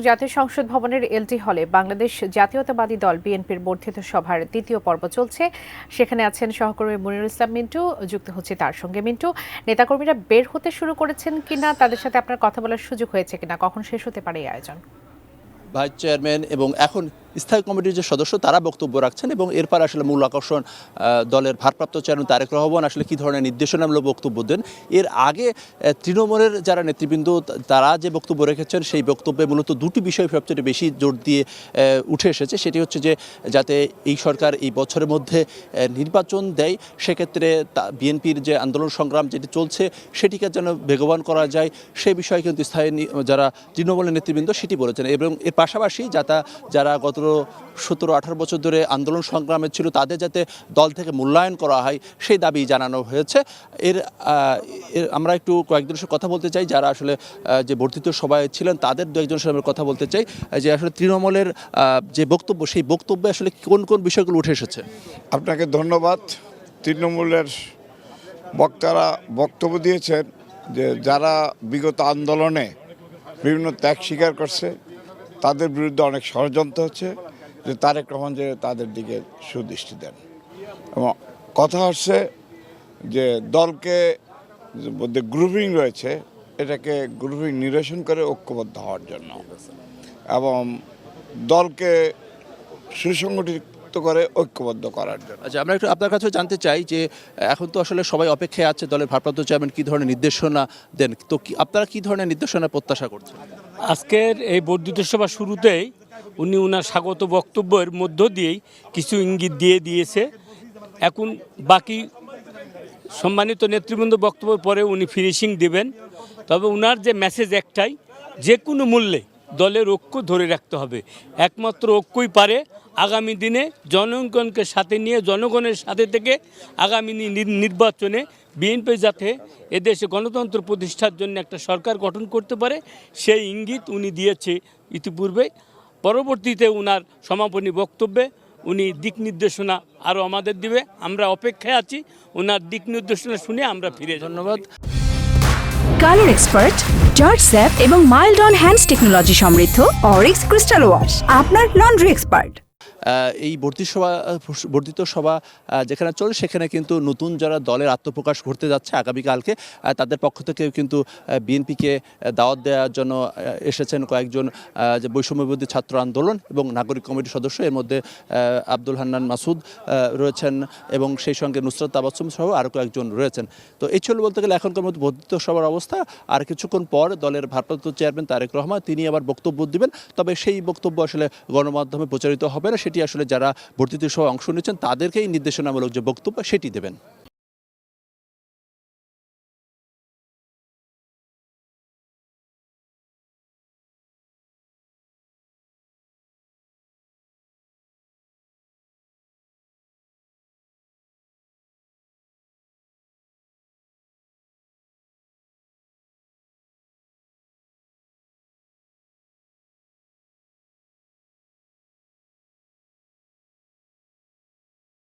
জাতীয় সংসদ ভবনের এলটি হলে বাংলাদেশ জাতীয়তাবাদী দল বিএনপির বর্ধিত সভার দ্বিতীয় পর্ব চলছে। সেখানে আছেন সহকর্মী মনিরুল ইসলাম মিন্টু, যুক্ত হচ্ছে তার সঙ্গে। মিন্টু, নেতাকর্মীরা বের হতে শুরু করেছেন কিনা, তাদের সাথে আপনার কথা বলার সুযোগ হয়েছে কিনা, কখন শেষ হতে পারে এই আয়োজন? ভাইস চেয়ারম্যান এবং এখন স্থায়ী কমিটির যে সদস্য তারা বক্তব্য রাখছেন এবং এরপর আসলে মূল আকর্ষণ দলের ভারপ্রাপ্ত চেয়ারম্যান তারেক রহমান আসলে কী ধরনের নির্দেশনামূলক বক্তব্য দেন। এর আগে তৃণমূলের যারা নেতৃবৃন্দ তারা যে বক্তব্য রেখেছেন সেই বক্তব্যে মূলত দুটি বিষয় সবচেয়ে বেশি জোর দিয়ে উঠে এসেছে। সেটি হচ্ছে যে যাতে এই সরকার এই বছরের মধ্যে নির্বাচন দেয়, সেক্ষেত্রে বিএনপির যে আন্দোলন সংগ্রাম যেটি চলছে সেটিকে যেন বেগবান করা যায়, সেই বিষয়ে কিন্তু স্থায়ী যারা তৃণমূলের নেতৃবৃন্দ সেটি বলেছেন। এবং এর পাশাপাশি যারা গত 17-18 বছর ধরে আন্দোলন সংগ্রামে ছিল তাদের যাতে দল থেকে মূল্যায়ন করা হয় সেই দাবি জানানো হয়েছে। আমরা একটু কয়েকজনের সাথে কথা বলতে চাই যারা আসলে যে বর্ধিত সভায় ছিলেন, তাদের দু একজনের সাথে কথা বলতে চাই যে আসলে তৃণমূলের যে বক্তব্য সেই বক্তব্যে আসলে কোন কোন বিষয়গুলো উঠে এসেছে। আপনাকে ধন্যবাদ। তৃণমূলের বক্তারা বক্তব্য দিয়েছেন যে যারা বিগত আন্দোলনে বিভিন্ন ত্যাগ স্বীকার করছে তাদের বিরুদ্ধে অনেক ষড়যন্ত্র হচ্ছে, যে তারেক রহমান যে তাদের দিকে সুদৃষ্টি দেন। এবং কথা হচ্ছে যে দলকে মধ্যে গ্রুপিং রয়েছে, এটাকে গ্রুপিং নিরসন করে ঐক্যবদ্ধ হওয়ার জন্য এবং দলকে সুসংগঠিত করে ঐক্যবদ্ধ করার জন্য। আচ্ছা, আমরা একটু আপনার কাছে জানতে চাই যে এখন তো আসলে সবাই অপেক্ষায় আছে দলের ভারপ্রাপ্ত চেয়ারম্যান কী ধরনের নির্দেশনা দেন, তো আপনারা কী ধরনের নির্দেশনা প্রত্যাশা করছেন? আজকের এই বর্ধিত সভা শুরুতেই উনি ওনার স্বাগত বক্তব্যের মধ্য দিয়েই কিছু ইঙ্গিত দিয়ে দিয়েছে। এখন বাকি সম্মানিত নেতৃবৃন্দ বক্তব্যের পরে উনি ফিনিশিং দেবেন। তবে ওনার যে মেসেজ একটাই, যে কোনো মূল্যে দলের ঐক্য ধরে রাখতে হবে। একমাত্র ঐক্যই পারে আগামী দিনে জনগণকে সাথে নিয়ে জনগণের সাথে থেকে আগামী নির্বাচনে বিএনপি যাতে এদেশে গণতন্ত্র প্রতিষ্ঠার জন্য একটা সরকার গঠন করতে পারে সেই ইঙ্গিত উনি দিয়েছে ইতিপূর্বে। পরবর্তীতে উনার সমাপনী বক্তব্যে উনি দিক নির্দেশনা আরও আমাদের দিবে। আমরা অপেক্ষায় আছি, ওনার দিক নির্দেশনা শুনে আমরা ফিরে। ধন্যবাদ। কালার এক্সপার্ট, জর্জ স্যাপ এবং মাইল্ড অন হ্যান্ডস টেকনোলজি সমৃদ্ধ অরিক্স ক্রিস্টাল ওয়াশ আপনার লন্ড্রি এক্সপার্ট। এই বর্ধিত সভা যেখানে চলে সেখানে কিন্তু নতুন যারা দলের আত্মপ্রকাশ করতে যাচ্ছে আগামীকালকে, তাদের পক্ষ থেকে কিন্তু বিএনপিকে দাওয়াত দেওয়ার জন্য এসেছেন কয়েকজন যে বৈষম্যবিরোধী ছাত্র আন্দোলন এবং নাগরিক কমিটির সদস্য। এর মধ্যে আব্দুল হান্নান মাসুদ রয়েছেন এবং সেই সঙ্গে নুসরাত তাবাসসুম সহ আরও কয়েকজন রয়েছেন। তো এই ছিল বলতে গেলে এখনকার মধ্যে বর্ধিত সভার অবস্থা। আর কিছুক্ষণ পর দলের ভারপ্রাপ্ত চেয়ারম্যান তারেক রহমান তিনি আবার বক্তব্য দিবেন, তবে সেই বক্তব্য আসলে গণমাধ্যমে প্রচারিত হবে না, সেটি আসলে যারা বর্ধিত সভায় অংশ নিচ্ছেন তাদেরকেই নির্দেশনামূলক যে বক্তব্য সেটি দেবেন।